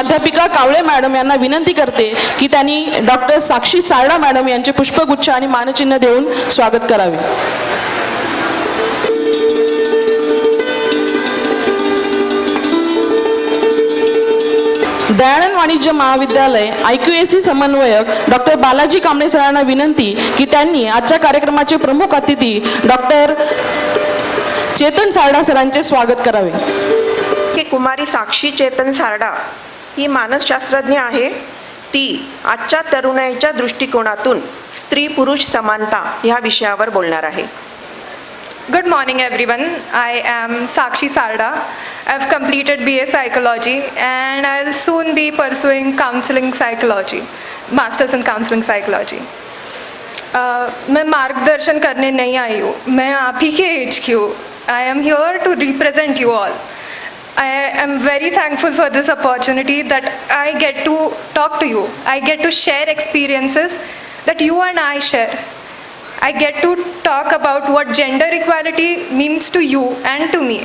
प्राध्यापिका कावळे मॅडम यांना विनंती करते की त्यांनी डॉक्टर साक्षी सारडा मॅडम यांचे पुष्पगुच्छ आणि मानचिन्ह देऊन स्वागत करावे. दयानंद वाणिज्य महाविद्यालय IQAC समन्वयक डॉक्टर बालाजी कांबळे सरांना विनंती की त्यांनी आजच्या कार्यक्रमाचे प्रमुख अतिथी डॉक्टर चेतन सारडा सरांचे स्वागत करावे. की कुमारी साक्षी चेतन सारडा ही मानसशास्त्रज्ञ आहे. ती आजच्या तरुणाईच्या दृष्टिकोनातून स्त्री पुरुष समानता ह्या विषयावर बोलणार आहे. Good morning everyone. I am Sakshi Sarda. I've completed BA Psychology and I'll soon be pursuing Counseling Psychology, Masters in Counseling Psychology. मैं मार्गदर्शन करने नहीं आई हूँ, मैं आप ही के एज की हूँ. I am here to represent you all. I am very thankful for this opportunity that I get to talk to you. I get to share experiences that you and I share. I get to talk about what gender equality means to you and to me.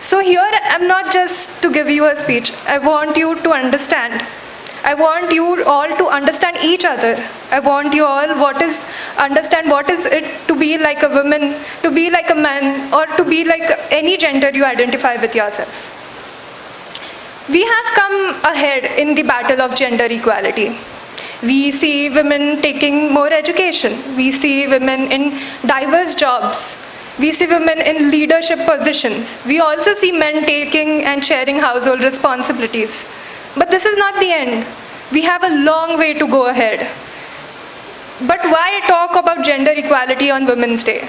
So here I'm not just to give you a speech. I want you to understand. I want you all to understand each other. I want you all understand what is it to be like a woman, to be like a man, or to be like any gender you identify with yourself. We have come ahead in the battle of gender equality. We see women taking more education. We see women in diverse jobs. We see women in leadership positions. We also see men taking and sharing household responsibilities. But this is not the end. We have a long way to go ahead. But why talk about gender equality on Women's Day?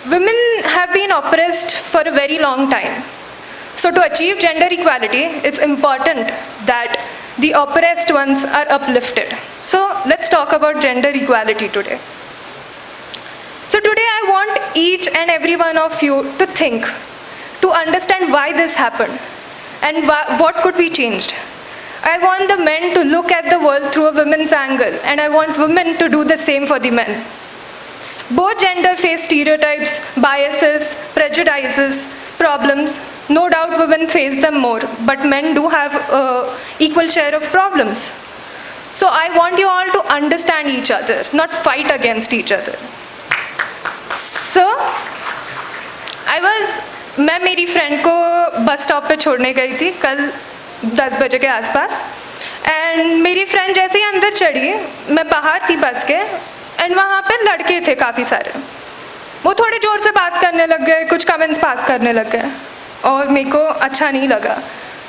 Women have been oppressed for a very long time. So to achieve gender equality, it's important that the oppressed ones are uplifted. So let's talk about gender equality today. So today I want each and every one of you to think, to understand why this happened and what could be changed. I want the men to look at the world through a women's angle, and I want women to do the same for the men. Both gender face stereotypes, biases, prejudices, problems. No doubt women face them more, but men do have equal share of problems. So I want you all to understand each other, not fight against each other. So मैं मेरी friend को bus stop पे छोड़ने गई थी कल 10 बजे के आसपास, एंड मेरी फ्रेंड जैसे ही अंदर चढ़ी, मैं बाहर थी बस के, एंड वहाँ पे लड़के थे काफ़ी सारे. वो थोड़े ज़ोर से बात करने लग गए, कुछ कमेंट्स पास करने लग गए, और मेरे को अच्छा नहीं लगा.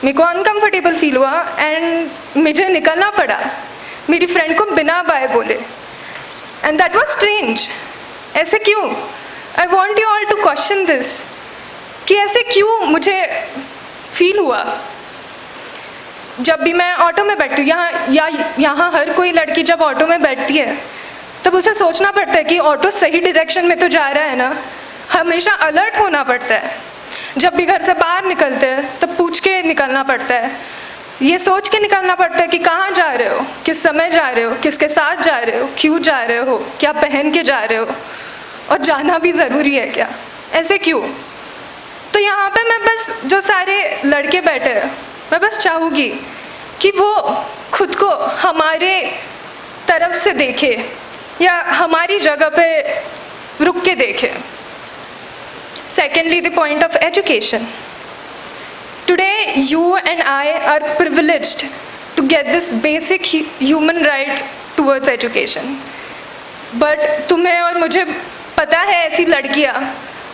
मेरे को अनकम्फर्टेबल फील हुआ एंड मुझे निकलना पड़ा मेरी फ्रेंड को बिना बाय बोले. And that was strange. ऐसे क्यों? I want you all to question this, कि ऐसे क्यों मुझे फील हुआ. जब भी मैं ऑटो में बैठती हूँ, यहाँ हर कोई लड़की जब ऑटो में बैठती है तब उसे सोचना पड़ता है कि ऑटो सही डायरेक्शन में तो जा रहा है ना. हमेशा अलर्ट होना पड़ता है. जब भी घर से बाहर निकलते हैं तब पूछ के निकलना पड़ता है, ये सोच के निकलना पड़ता है कि कहाँ जा रहे हो, किस समय जा रहे हो, किसके साथ जा रहे हो, क्यों जा रहे हो, क्या पहन के जा रहे हो, और जाना भी ज़रूरी है क्या, ऐसे क्यों. तो यहाँ पे मैं बस, जो सारे लड़के बैठे हैं, मैं बस चाहूँगी कि वो खुद को हमारे तरफ से देखे या हमारी जगह पे रुक के देखे. Secondly, the point of education. Today, you and I are privileged to get this basic human right towards education. But तुम्हें और मुझे पता है ऐसी लड़कियाँ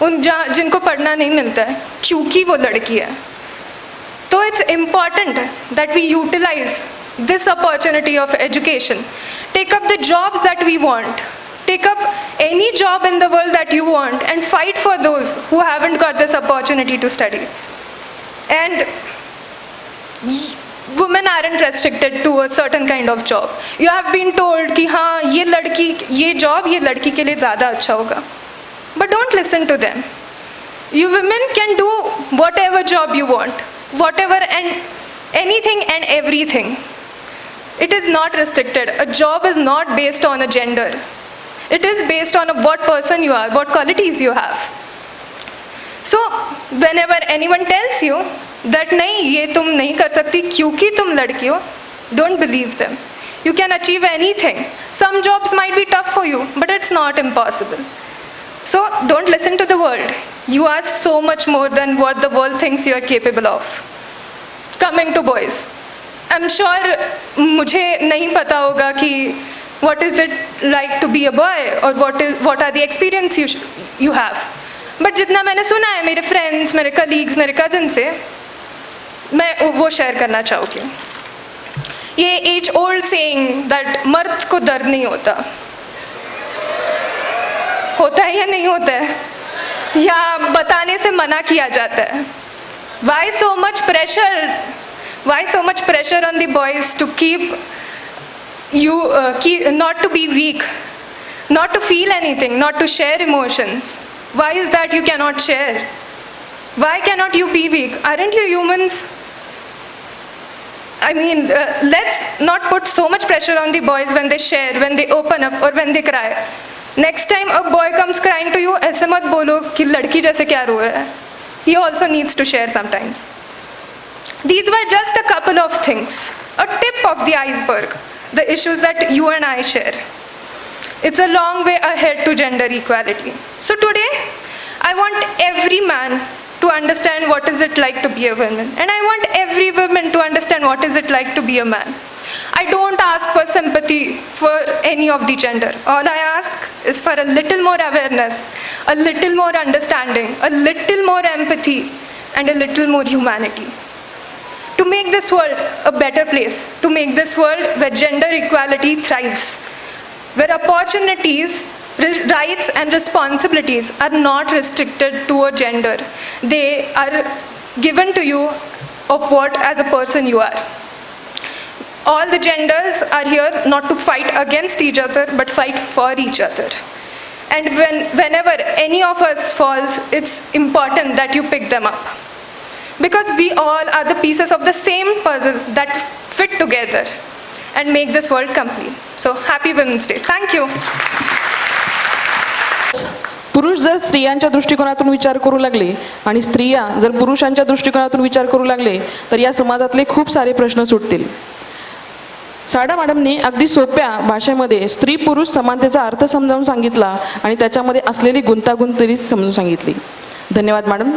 जिनको पढ़ना नहीं मिलता है क्योंकि वो लड़की है. तो it's important that we utilize this opportunity of education. Take up the jobs that we want. Take up any job in the world that you want and fight for those who haven't got this opportunity to study. And women aren't restricted to a certain kind of job. You have been told कि हाँ ये job ये लड़की के लिए ज़्यादा अच्छा होगा. But don't listen to them. You women can do whatever job you want, whatever and anything and everything. It is not restricted. A job is not based on a gender. It is based on what person you are, what qualities you have. So whenever anyone tells you that नहीं ये तुम नहीं कर सकती क्योंकि तुम लड़की हो, don't believe them. You can achieve anything. Some jobs might be tough for you, but it's not impossible. So don't listen to the world. You are so much more than what the world thinks you are capable of. Coming to boys, I'm sure मुझे नहीं पता होगा कि what is it like to be a boy or what are the experience you have. But जितना मैंने सुना है मेरे friends, मेरे colleagues, मेरे cousins से, मैं वो share करना चाहूँगी. ये age old saying that मर्द को दर्द नहीं होता है या नहीं होता है, या बताने से मना किया जाता है. Why so much pressure? Why so much pressure on the boys to keep you, not to be weak, not to feel anything, not to share emotions? Why is that you cannot share? Why cannot you be weak? Aren't you humans? I mean, let's not put so much pressure on the boys when they share, when they open up or when they cry. Next time a boy comes crying to you, ऐसे मत बोलो कि लड़की जैसे क्या रो रहा है. He also needs to share sometimes. These were just a couple of things, a tip of the iceberg, the issues that you and I share. It's a long way ahead to gender equality. So today, I want every man to understand what is it like to be a woman, and I want every woman to understand what is it like to be a man. I don't ask for sympathy for any of the gender. All I ask is for a little more awareness, a little more understanding, a little more empathy, and a little more humanity. To make this world a better place, to make this world where gender equality thrives, where opportunities, rights and responsibilities are not restricted to a gender. They are given to you of what as a person you are. All the genders are here not to fight against each other, but fight for each other. And whenever any of us falls, it's important that you pick them up. Because we all are the pieces of the same puzzle that fit together and make this world complete. So happy Women's Day. Thank you. पुरुष जर स्त्रियांच्या दृष्टिकोनातून विचार करू लागले आणि स्त्रिया जर पुरुषांच्या दृष्टिकोनातून विचार करू लागले तर या समाजातले खूप सारे प्रश्न सुटतील. सारडा मॅडमने अगदी सोप्या भाषेमध्ये स्त्री पुरुष समानतेचा अर्थ समजावून सांगितला आणि त्याच्यामध्ये असलेली गुंतागुंत समजून सांगितली. धन्यवाद मॅडम.